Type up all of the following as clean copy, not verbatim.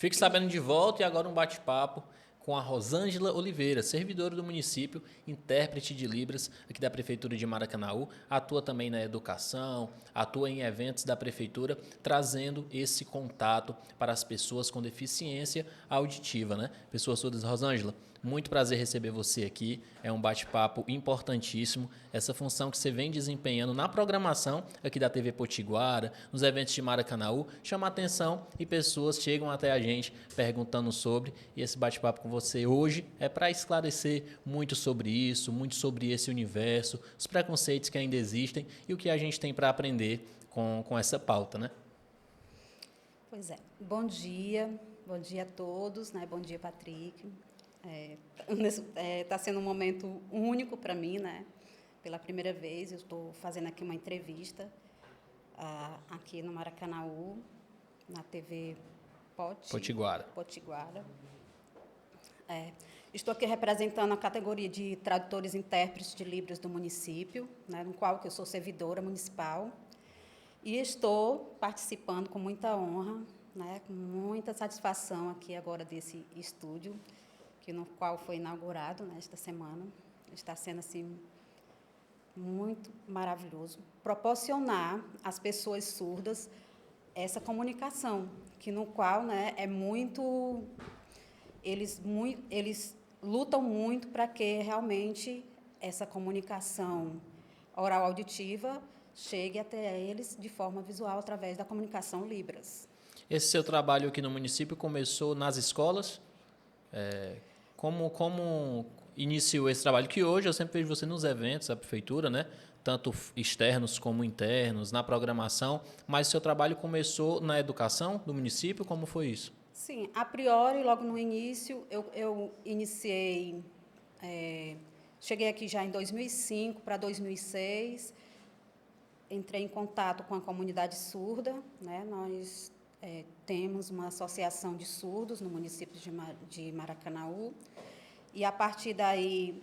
Fique sabendo de volta e agora um bate-papo com a Rosângela Oliveira, servidora do município, intérprete de Libras aqui da Prefeitura de Maracanaú, atua também na educação, atua em eventos da Prefeitura, trazendo esse contato para as pessoas com deficiência auditiva, né? Pessoas surdas. Rosângela, muito prazer receber você aqui, é um bate-papo importantíssimo, essa função que você vem desempenhando na programação aqui da TV Potiguara, nos eventos de Maracanaú, chama a atenção e pessoas chegam até a gente perguntando sobre, e esse bate-papo com você hoje é para esclarecer muito sobre isso, muito sobre esse universo, os preconceitos que ainda existem e o que a gente tem para aprender com essa pauta, né? Pois é. Bom dia a todos, né? Bom dia, Patrick. Tá sendo um momento único para mim, né? Pela primeira vez, eu estou fazendo aqui uma entrevista aqui no Maracanaú, na TV Potiguara. Potiguara. Estou aqui representando a categoria de tradutores e intérpretes de Libras do município, né, no qual que eu sou servidora municipal, e estou participando com muita honra, né, com muita satisfação aqui agora desse estúdio, no qual foi inaugurado nesta semana. Está sendo assim muito maravilhoso proporcionar às pessoas surdas essa comunicação, no qual, né, eles lutam muito para que realmente essa comunicação oral auditiva chegue até eles de forma visual através da comunicação Libras. Esse seu trabalho aqui no município começou nas escolas? Como iniciou esse trabalho? Que hoje eu sempre vejo você nos eventos da prefeitura, né? Tanto externos como internos, na programação, mas seu trabalho começou na educação do município? Como foi isso? Sim, a priori, logo no início, eu iniciei, cheguei aqui já em 2005 para 2006, entrei em contato com a comunidade surda, né? Nós temos uma associação de surdos no município de Maracanaú, e a partir daí,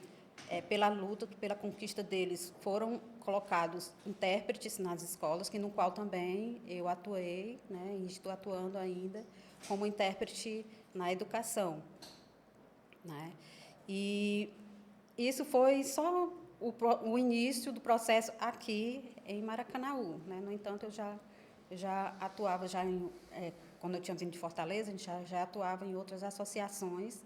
pela luta, pela conquista deles, foram colocados intérpretes nas escolas, no qual também eu atuei, né, e estou atuando ainda como intérprete na educação, né? E isso foi só o início do processo aqui em Maracanaú, né? No entanto, eu já atuava quando eu tinha vindo de Fortaleza, a gente já atuava em outras associações,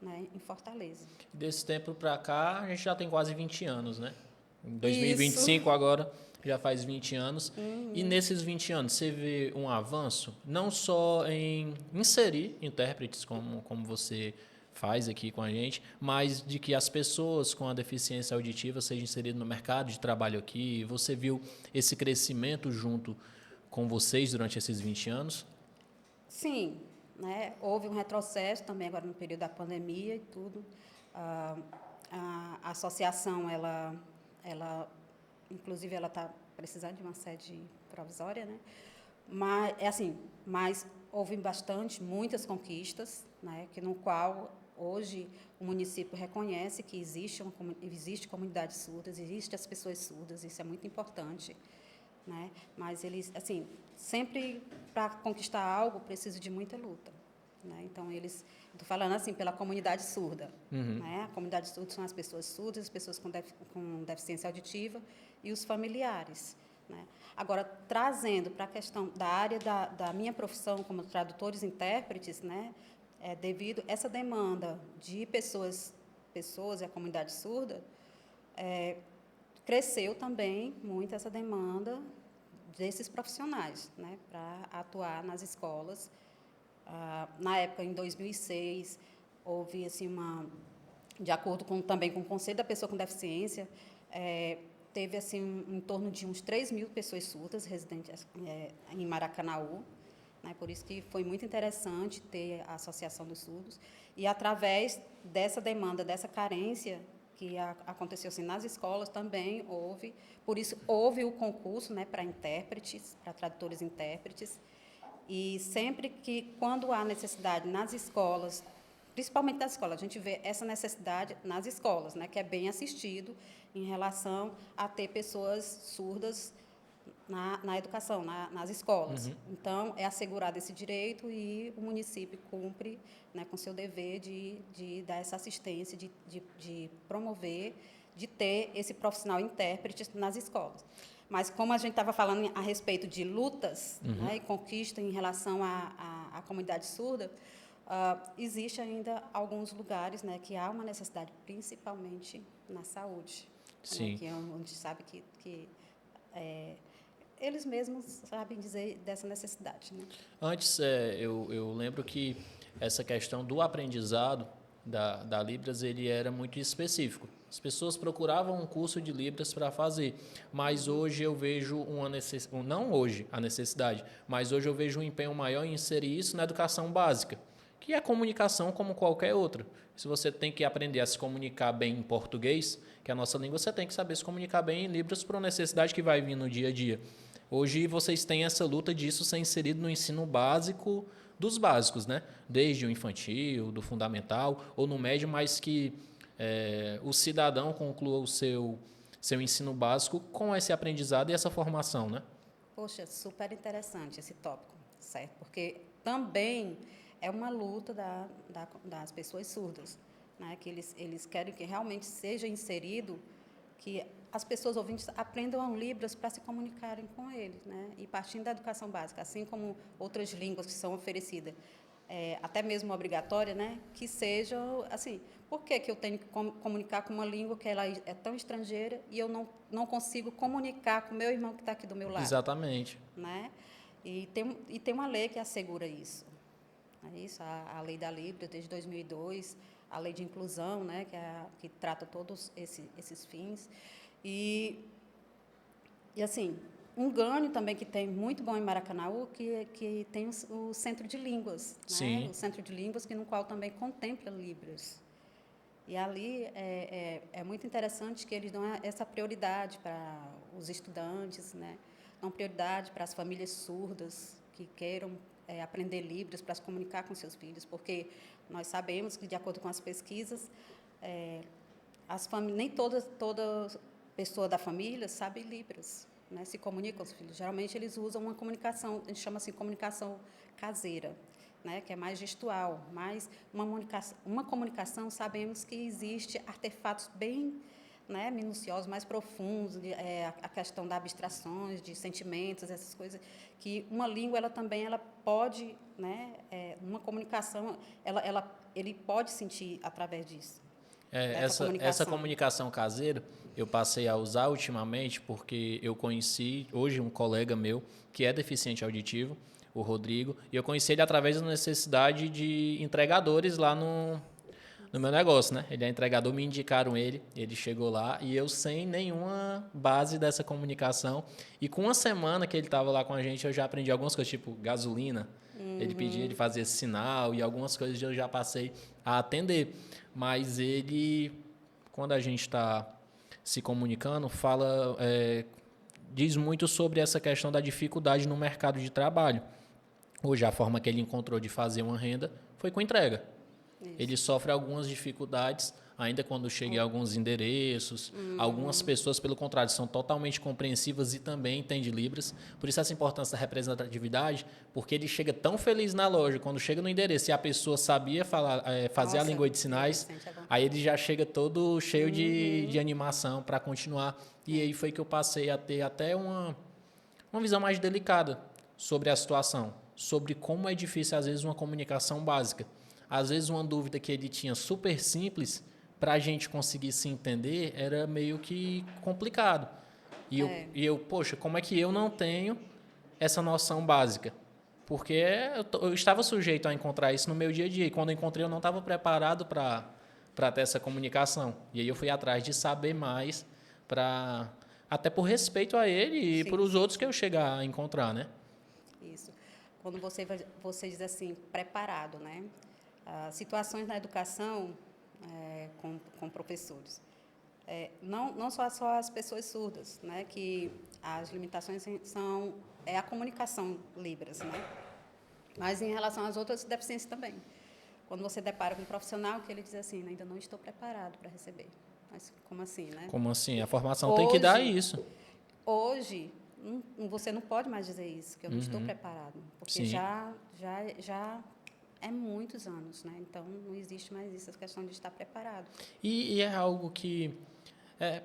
né, em Fortaleza. Desse tempo para cá, a gente já tem quase 20 anos, né? Em Isso. 2025 agora já faz 20 anos. E nesses 20 anos você vê um avanço, não só em inserir intérpretes como você faz aqui com a gente, mas de que as pessoas com a deficiência auditiva sejam inseridas no mercado de trabalho aqui. Você viu esse crescimento junto com vocês durante esses 20 anos? Sim, né? Houve um retrocesso também agora no período da pandemia e tudo. A associação, inclusive, ela está precisando de uma sede provisória, né? Mas houve muitas conquistas, né? No qual hoje o município reconhece que existe comunidades surdas, existem as pessoas surdas, isso é muito importante, né? Mas eles, assim, sempre para conquistar algo precisa de muita luta, né? Então estou falando assim pela comunidade surda, né? A comunidade surda são as pessoas surdas, as pessoas com deficiência auditiva e os familiares, né? Agora, trazendo para a questão da área da minha profissão como tradutores e intérpretes, né? Devido a essa demanda de pessoas e a comunidade surda, cresceu também muito essa demanda desses profissionais, né, para atuar nas escolas. Na época, em 2006, houve assim de acordo também com o Conselho da Pessoa com Deficiência, teve assim em torno de uns 3.000 pessoas surdas residentes em Maracanaú, né, por isso que foi muito interessante ter a Associação dos Surdos, e através dessa demanda, dessa carência que aconteceu assim, nas escolas também por isso houve o concurso, né, para intérpretes, para tradutores e intérpretes, e sempre quando há necessidade nas escolas, principalmente nas escolas, a gente vê essa necessidade nas escolas, né, que é bem assistido em relação a ter pessoas surdas na educação, nas escolas. Então, é assegurado esse direito e o município cumpre, né, com seu dever de dar essa assistência, de promover, de ter esse profissional intérprete nas escolas. Mas, como a gente estava falando a respeito de lutas, né, e conquista em relação à comunidade surda, existe ainda alguns lugares, né, que há uma necessidade, principalmente na saúde. Sim. Né, que é onde a gente sabe que eles mesmos sabem dizer dessa necessidade. Né? Antes, eu lembro que essa questão do aprendizado da Libras, ele era muito específico. As pessoas procuravam um curso de Libras para fazer, mas hoje eu vejo uma necessidade, não hoje a necessidade, mas hoje eu vejo um empenho maior em inserir isso na educação básica, que é a comunicação como qualquer outra. Se você tem que aprender a se comunicar bem em português, que é a nossa língua, você tem que saber se comunicar bem em Libras por uma necessidade que vai vir no dia a dia. Hoje vocês têm essa luta disso ser inserido no ensino básico dos básicos, né? Desde o infantil, do fundamental ou no médio, mas que o cidadão conclua o seu ensino básico com esse aprendizado e essa formação, né? Poxa, super interessante esse tópico, certo? Porque também é uma luta das pessoas surdas, né? Que eles querem que realmente seja inserido, que as pessoas ouvintes aprendam Libras para se comunicarem com eles, né? E partindo da educação básica, assim como outras línguas que são oferecidas, até mesmo obrigatória, né? Que sejam, assim, por que eu tenho que comunicar com uma língua que ela é tão estrangeira e eu não consigo comunicar com o meu irmão que está aqui do meu lado? Exatamente. Né? E tem uma lei que assegura isso. É isso, a lei da Libras, desde 2002, a lei de inclusão, né? Que trata todos esses fins. E assim, um ganho também que tem muito bom em Maracanaú, que tem o Centro de Línguas. Sim. Né? O Centro de Línguas, no qual também contempla Libras. E ali é muito interessante que eles dão essa prioridade para os estudantes, né? Dão prioridade para as famílias surdas que queiram aprender Libras para se comunicar com seus filhos, porque nós sabemos que, de acordo com as pesquisas, nem toda pessoa da família sabe Libras, né? Se comunica com os filhos. Geralmente, eles usam uma comunicação, a gente chama assim comunicação caseira, né? Que é mais gestual, mas uma comunicação, sabemos que existe artefatos bem, né, minuciosos, mais profundos, a questão das abstrações, de sentimentos, essas coisas, que uma língua ela também pode, né, uma comunicação, ele pode sentir através disso. Essa comunicação caseira eu passei a usar ultimamente porque eu conheci hoje um colega meu que é deficiente auditivo, o Rodrigo, e eu conheci ele através da necessidade de entregadores lá no meu negócio, né? Ele é entregador, me indicaram ele chegou lá e eu sem nenhuma base dessa comunicação. E com uma semana que ele estava lá com a gente, eu já aprendi algumas coisas, tipo gasolina. Ele pedia, ele fazia esse sinal e algumas coisas eu já passei a atender. Mas ele, quando a gente está se comunicando, diz muito sobre essa questão da dificuldade no mercado de trabalho. Hoje, a forma que ele encontrou de fazer uma renda foi com entrega. Isso. Ele sofre algumas dificuldades, ainda quando chega em alguns endereços. Algumas pessoas, pelo contrário, são totalmente compreensivas e também entendem Libras. Por isso essa importância da representatividade, porque ele chega tão feliz na loja, quando chega no endereço e a pessoa sabia fazer a língua de sinais, aí ele já chega todo cheio de animação para continuar. E aí foi que eu passei a ter até uma visão mais delicada sobre a situação, sobre como é difícil, às vezes, uma comunicação básica. Às vezes, uma dúvida que ele tinha super simples, para a gente conseguir se entender, era meio que complicado. E eu, poxa, como é que eu não tenho essa noção básica? Porque eu estava sujeito a encontrar isso no meu dia a dia. E quando eu encontrei, eu não estava preparado para ter essa comunicação. E aí eu fui atrás de saber mais, até por respeito a ele e para os outros que eu chegar a encontrar, né? Isso. Quando você diz assim, preparado, né? Situações na educação com professores. Não só as pessoas surdas, né? Que as limitações são a comunicação Libras, né? Mas em relação às outras deficiências também. Quando você depara com um profissional que ele diz assim, ainda não estou preparado para receber. Mas como assim, né? Como assim? A formação tem que dar isso. Hoje, você não pode mais dizer isso, que eu não estou preparado, porque Sim. já é muitos anos, né? Então, não existe mais isso, essa questão de estar preparado. E é algo que é,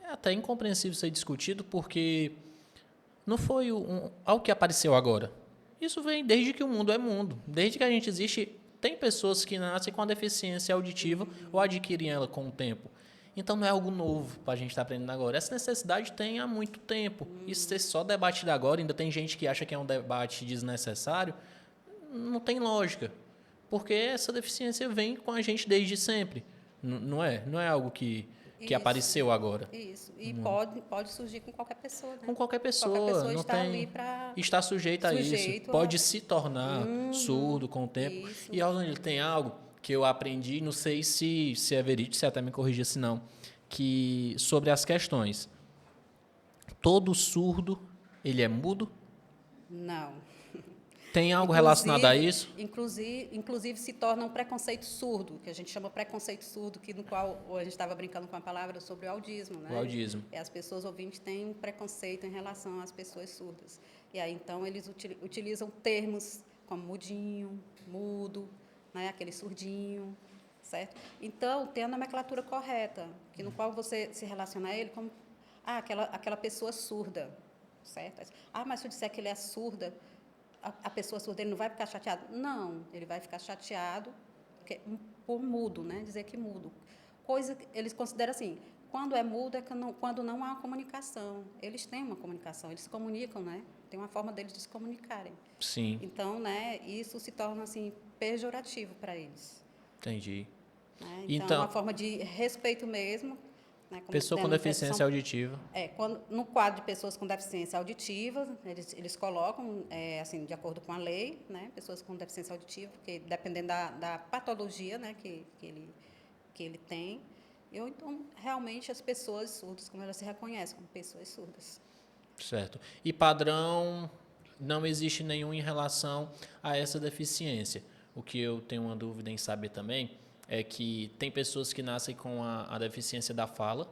é até incompreensível ser discutido, porque não foi algo que apareceu agora. Isso vem desde que o mundo é mundo. Desde que a gente existe, tem pessoas que nascem com a deficiência auditiva ou adquirem ela com o tempo. Então não é algo novo para a gente estar aprendendo agora. Essa necessidade tem há muito tempo. Isso ser só debatido agora, ainda tem gente que acha que é um debate desnecessário, não tem lógica. Porque essa deficiência vem com a gente desde sempre. Não é? Não é algo que Isso, apareceu agora. isso. E pode surgir com qualquer pessoa, né? Com qualquer pessoa. Qualquer pessoa Não está ali tem, para está sujeito a isso. Pode se tornar surdo com o tempo. isso. E Rosângela, tem algo que eu aprendi, não sei se é verídico, se até me corrigir se não, que sobre as questões. Todo surdo, ele é mudo? Não. Tem algo relacionado a isso? Inclusive se torna um preconceito surdo, que a gente chama preconceito surdo, que no qual a gente estava brincando com a palavra sobre o audismo, né? O audismo. As pessoas ouvintes têm um preconceito em relação às pessoas surdas. E aí então eles utilizam termos como mudinho, mudo, né? Aquele surdinho, certo? Então tem a nomenclatura correta, que no qual você se relaciona a ele como aquela pessoa surda, certo? Mas se eu disser que ele é surda, a pessoa surda, ele não vai ficar chateado? Não, ele vai ficar chateado por mudo, né? Dizer que mudo. Coisa que eles consideram assim, quando é mudo é quando não há comunicação. Eles têm uma comunicação, eles se comunicam, né? Tem uma forma deles de se comunicarem. Sim. Então, né, isso se torna assim pejorativo para eles. Entendi. Né? Então, uma forma de respeito mesmo. Né, pessoa com deficiência auditiva. No quadro de pessoas com deficiência auditiva, eles colocam, assim, de acordo com a lei, né, pessoas com deficiência auditiva, porque dependendo da patologia, né, que ele tem, então, realmente, as pessoas surdas, como elas se reconhecem como pessoas surdas. Certo. E padrão, não existe nenhum em relação a essa deficiência. O que eu tenho uma dúvida em saber também é que tem pessoas que nascem com a deficiência da fala,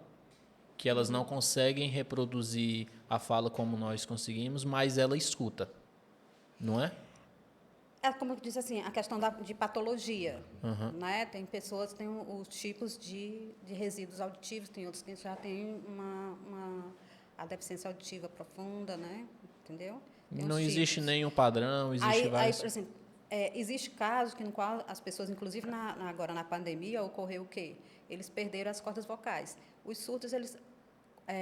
que elas não conseguem reproduzir a fala como nós conseguimos, mas ela escuta, não é? É como eu disse assim, a questão de patologia, né? Tem pessoas que têm os tipos de resíduos auditivos, tem outros que já têm a deficiência auditiva profunda, né? Entendeu? Tem Não os existe tipos. nenhum padrão, existe vários... Por exemplo, existe casos no qual as pessoas, inclusive agora na pandemia, ocorreu o quê? Eles perderam as cordas vocais. Os surdos,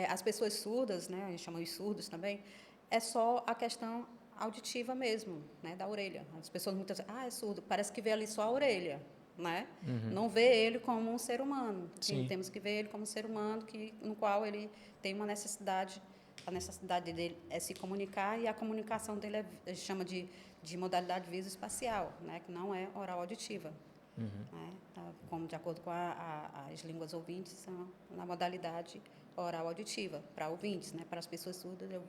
as pessoas surdas, né? A gente chama os surdos também, é só a questão auditiva mesmo, né, da orelha. As pessoas muitas vezes, é surdo, parece que vê ali só a orelha, né? Não vê ele como um ser humano. Sim, temos que ver ele como um ser humano no qual ele tem uma necessidade, a necessidade dele é se comunicar, e a comunicação dele a gente chama de modalidade visoespacial, né, que não é oral auditiva. Né? Como de acordo com as línguas ouvintes, são na modalidade oral auditiva, para ouvintes, né? Para as pessoas surdas é o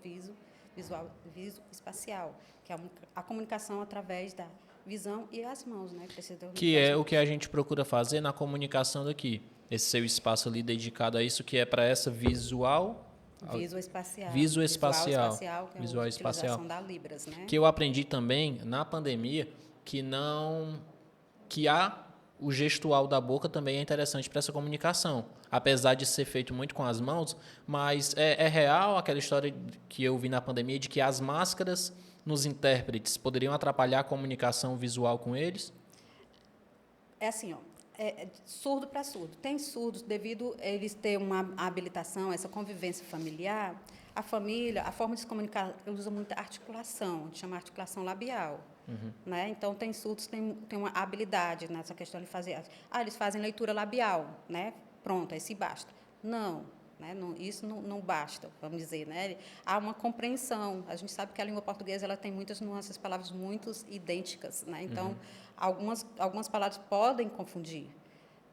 visoespacial, que é a comunicação através da visão e as mãos, né? Que é o que a gente procura fazer na comunicação daqui. Esse seu espaço ali dedicado a isso, que é para essa visual... Visoespacial. Visoespacial. Que é a utilização da Libras, né? Que eu aprendi também na pandemia que o gestual da boca também é interessante para essa comunicação. Apesar de ser feito muito com as mãos, mas é real aquela história que eu vi na pandemia de que as máscaras nos intérpretes poderiam atrapalhar a comunicação visual com eles? É assim, ó, surdo para surdo. Tem surdos, devido a eles terem uma habilitação, essa convivência familiar, a família, a forma de se comunicar, usa muita articulação, a gente chama articulação labial. Né? Então, tem surdos que têm uma habilidade nessa questão de fazer... eles fazem leitura labial, né? Pronto, aí se basta. Não, né? Isso não basta, vamos dizer. Né? Há uma compreensão. A gente sabe que a língua portuguesa ela tem muitas nuances, palavras muito idênticas. Né? Então, algumas palavras podem confundir.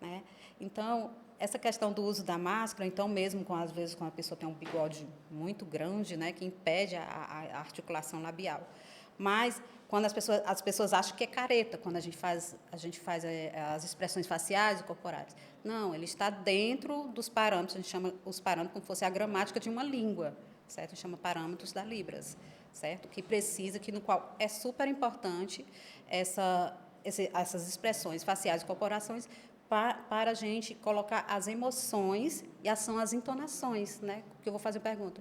Né? Então, essa questão do uso da máscara, então, mesmo às vezes, quando a pessoa tem um bigode muito grande, né, que impede a articulação labial. Mas, quando as pessoas acham que é careta, quando a gente faz as expressões faciais e corporais. Não, ele está dentro dos parâmetros, a gente chama os parâmetros como se fosse a gramática de uma língua. certo? Chama Parâmetros da Libras, certo? Que precisa, que no qual é super importante essas expressões faciais e corporações para a gente colocar as emoções e são as entonações, né? Que eu vou fazer a pergunta.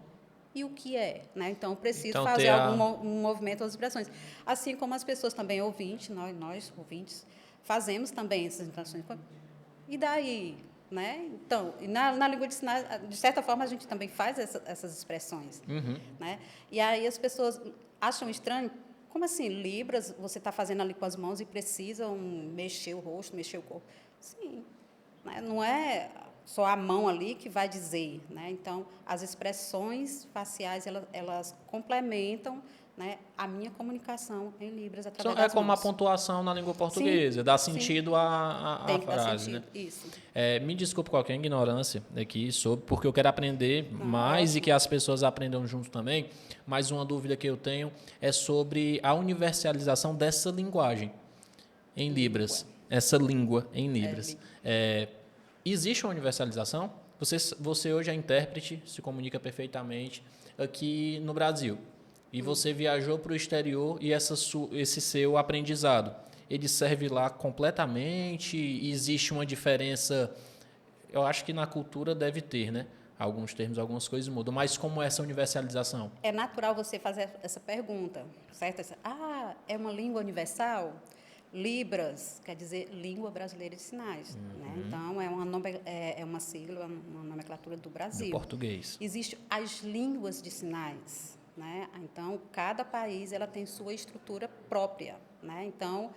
E o que é? Né? Então, eu preciso Então, fazer um movimento das expressões. Assim como as pessoas também ouvintes, nós ouvintes, fazemos também essas entonações. E daí? Né? Então, na língua de sinais, de certa forma, a gente também faz essas expressões. Uhum. Né? E aí as pessoas acham estranho. Como assim, Libras, você está fazendo ali com as mãos e precisam mexer o rosto, mexer o corpo? Sim, né? Não é só a mão ali que vai dizer. Né? Então, as expressões faciais, elas complementam, né, a minha comunicação em Libras através das Como a mãos. pontuação na língua Sim, portuguesa, dá sim. sentido à Tem que dar frase, né? sentido, isso. Me desculpe qualquer ignorância aqui sobre, porque eu quero aprender Não, mais e ótimo. que as pessoas aprendam junto também. Mas uma dúvida que eu tenho é sobre a universalização dessa linguagem em Libras, essa língua em Libras. Existe uma universalização? Você hoje é intérprete, se comunica perfeitamente aqui no Brasil. E você viajou para o exterior e esse seu aprendizado, ele serve lá completamente? Existe uma diferença? Eu acho que na cultura deve ter, né? Alguns termos, algumas coisas mudam. Mas como é essa universalização? É natural você fazer essa pergunta, certo? É uma língua universal? Libras quer dizer Língua Brasileira de Sinais. Né? Então, é uma sigla, uma nomenclatura do Brasil. Do português. Existem as línguas de sinais. Né? Então, cada país ela tem sua estrutura própria. Né? Então,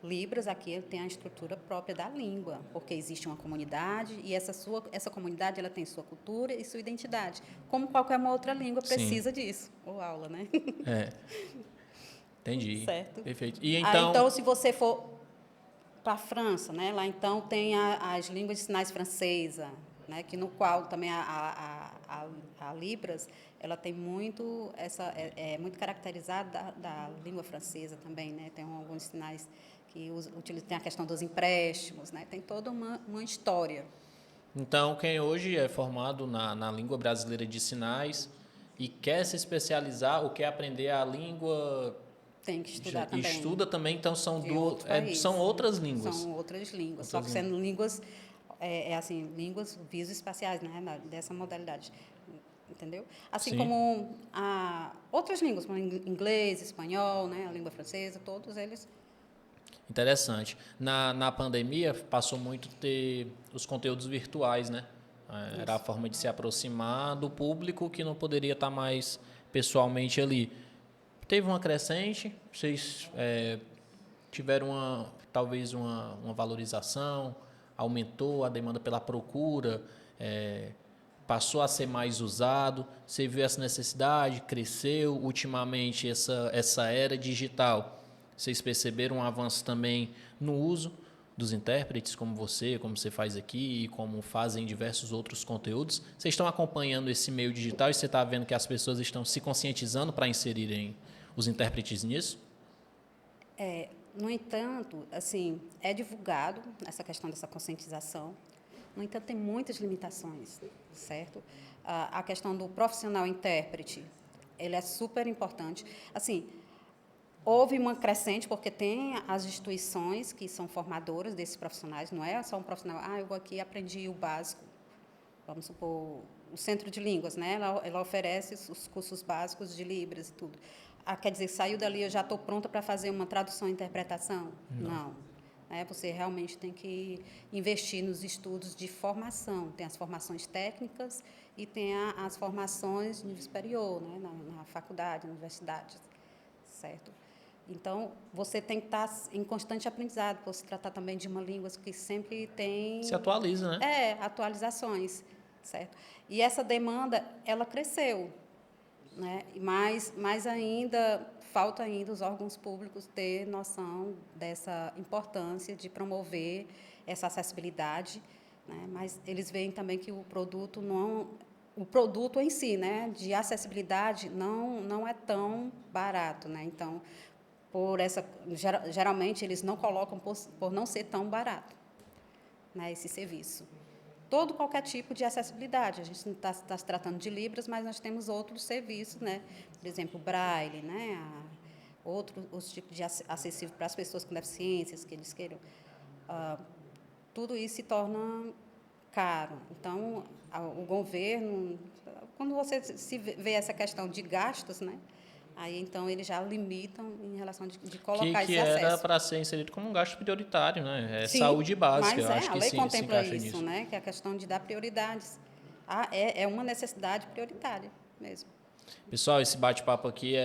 Libras aqui tem a estrutura própria da língua, porque existe uma comunidade e essa comunidade ela tem sua cultura e sua identidade. Como qualquer uma outra língua precisa disso. Ou aula, né? Entendi. Certo. Perfeito. E então, se você for para a França, né, lá então tem as línguas de sinais francesa, né, que no qual também a Libras ela tem muito é muito caracterizada da língua francesa também, né? Tem alguns sinais que tem a questão dos empréstimos, né? Tem toda uma história. Então, quem hoje é formado na língua brasileira de sinais e quer se especializar ou quer aprender a língua, tem que estudar também. Estuda também, então são são outras línguas. São outras línguas, só que sendo línguas, assim, línguas visoespaciais, né? Dessa modalidade. Entendeu? Assim como outras línguas, como inglês, espanhol, né? A língua francesa, todos eles. Interessante. Na pandemia, passou muito a ter os conteúdos virtuais, né? Era a forma de se aproximar do público que não poderia estar mais pessoalmente ali. Teve uma crescente, vocês tiveram talvez uma valorização, aumentou a demanda pela procura, passou a ser mais usado, você viu essa necessidade, cresceu ultimamente essa era digital. Vocês perceberam um avanço também no uso dos intérpretes, como você faz aqui e como fazem diversos outros conteúdos? Vocês estão acompanhando esse meio digital e você está vendo que as pessoas estão se conscientizando para inserirem os intérpretes nisso? No entanto, assim, é divulgado essa questão dessa conscientização. No entanto, tem muitas limitações, certo? A questão do profissional intérprete, ele é super importante. Assim, houve uma crescente, porque tem as instituições que são formadoras desses profissionais, não é só um profissional, eu vou aqui e aprendi o básico. Vamos supor, o Centro de Línguas, né? Ela oferece os cursos básicos de Libras e tudo. Quer dizer, saiu dali, eu já estou pronta para fazer uma tradução e interpretação? Não. Você realmente tem que investir nos estudos de formação. Tem as formações técnicas e tem as formações de nível superior, né? na faculdade, na universidade, certo? Então, você tem que estar em constante aprendizado, por se tratar também de uma língua que sempre tem... Se atualiza, né? Atualizações, certo? E essa demanda, ela cresceu, né? Mas ainda, falta ainda os órgãos públicos ter noção dessa importância de promover essa acessibilidade, né? Mas eles veem também que o produto em si, né, de acessibilidade, não é tão barato, né? Então, geralmente eles não colocam por não ser tão barato, né, esse serviço. todo qualquer tipo de acessibilidade. A gente não está se tratando de Libras, mas nós temos outros serviços, né? Por exemplo, o Braille, né? Outros tipos de acessível para as pessoas com deficiências, que eles queiram. Tudo isso se torna caro. Então, o governo, quando você se vê essa questão de gastos, né? Aí, então, eles já limitam em relação de colocar que esse acesso. era para ser inserido como um gasto prioritário, né? É Sim, saúde básica, mas eu acho a que lei sim, se contempla encaixa isso, nisso. né? Que é a questão de dar prioridades. É uma necessidade prioritária mesmo. Pessoal, esse bate-papo aqui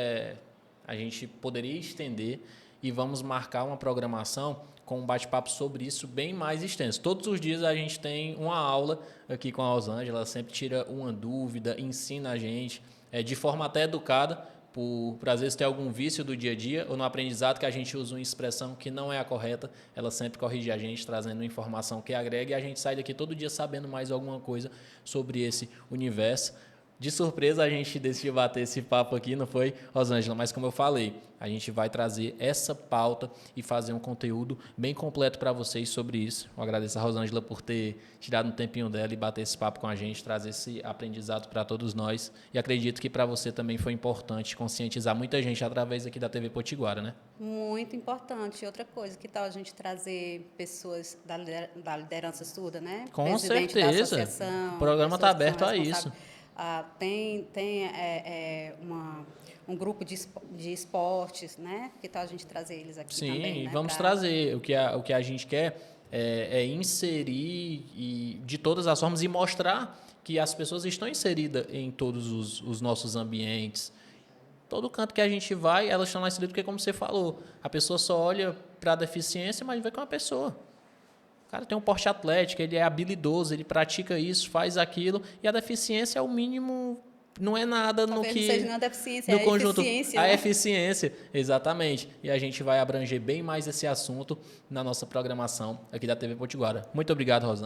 a gente poderia estender e vamos marcar uma programação com um bate-papo sobre isso bem mais extenso. Todos os dias a gente tem uma aula aqui com a Rosângela, ela sempre tira uma dúvida, ensina a gente de forma até educada, por às vezes ter algum vício do dia a dia ou no aprendizado que a gente usa uma expressão que não é a correta, ela sempre corrige a gente, trazendo informação que agrega e a gente sai daqui todo dia sabendo mais alguma coisa sobre esse universo. De surpresa, a gente decidiu bater esse papo aqui, não foi, Rosângela? Mas como eu falei, a gente vai trazer essa pauta e fazer um conteúdo bem completo para vocês sobre isso. Eu agradeço a Rosângela por ter tirado um tempinho dela e bater esse papo com a gente, trazer esse aprendizado para todos nós. E acredito que para você também foi importante conscientizar muita gente através aqui da TV Potiguara, né? Muito importante. Outra coisa, que tal a gente trazer pessoas da liderança surda, né? Com Presidente certeza. da associação. O programa está pessoas que são aberto a responsáveis. isso. Tem um grupo de esportes, né? Que tal a gente trazer eles aqui Sim, também? e Né? vamos trazer. O que a gente quer é inserir de todas as formas e mostrar que as pessoas estão inseridas em todos os nossos ambientes. Todo canto que a gente vai, elas estão lá inseridas, porque, como você falou, a pessoa só olha para a deficiência, mas vê que é uma pessoa. O cara tem um porte atlético, ele é habilidoso, ele pratica isso, faz aquilo, e a deficiência é o mínimo, não é nada Talvez no que... não seja nenhuma deficiência, no é a conjunto, eficiência. a Né? eficiência, exatamente. E a gente vai abranger bem mais esse assunto na nossa programação aqui da TV Potiguara. Muito obrigado, Rosângela.